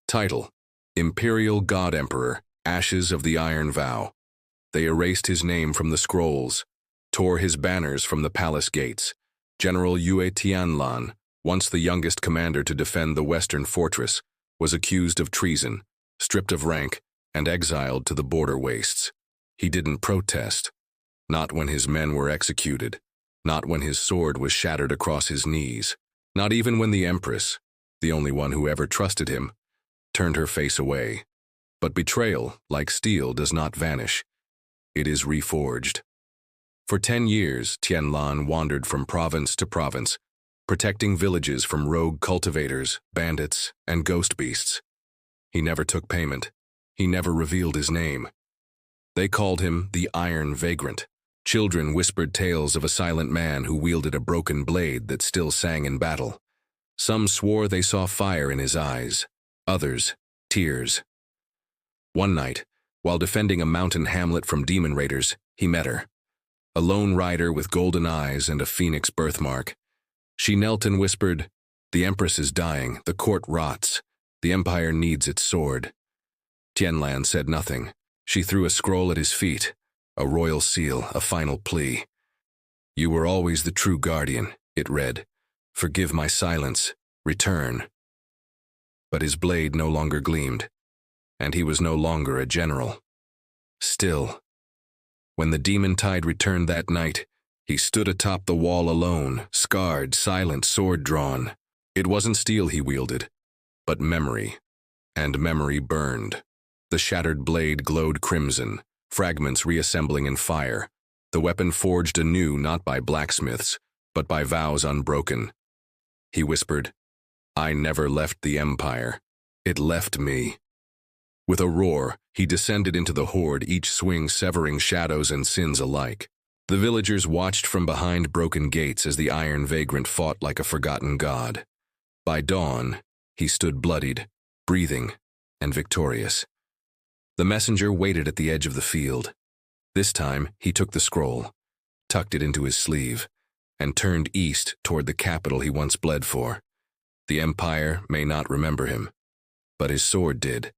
Title: Imperial God Emperor, Ashes of the Iron Vow. They erased his name from the scrolls, tore his banners from the palace gates. General Yue Tianlan, once the youngest commander to defend the western fortress, was accused of treason, stripped of rank, and exiled to the border wastes. He didn't protest. Not when his men were executed. Not when his sword was shattered across his knees. Not even when the Empress, the only one who ever trusted him, turned her face away. But betrayal, like steel, does not vanish. It is reforged. For 10 years, Tianlan wandered from province to province, protecting villages from rogue cultivators, bandits, and ghost beasts. He never took payment. He never revealed his name. They called him the Iron Vagrant. Children whispered tales of a silent man who wielded a broken blade that still sang in battle. Some swore they saw fire in his eyes, others, tears. One night, while defending a mountain hamlet from demon raiders, he met her. A lone rider with golden eyes and a phoenix birthmark. She knelt and whispered, "The Empress is dying, the court rots, the Empire needs its sword." Tianlan said nothing. She threw a scroll at his feet, a royal seal, a final plea. "You were always the true guardian," it read. "Forgive my silence, return." But his blade no longer gleamed, and he was no longer a general. Still, when the demon tide returned that night, he stood atop the wall alone, scarred, silent, sword drawn. It wasn't steel he wielded, but memory, and memory burned. The shattered blade glowed crimson, fragments reassembling in fire, the weapon forged anew not by blacksmiths, but by vows unbroken. He whispered, "I never left the Empire. It left me." With a roar, he descended into the horde, each swing severing shadows and sins alike. The villagers watched from behind broken gates as the Iron Vagrant fought like a forgotten god. By dawn, he stood bloodied, breathing, and victorious. The messenger waited at the edge of the field. This time, he took the scroll, tucked it into his sleeve, and turned east toward the capital he once bled for. The Empire may not remember him, but his sword did.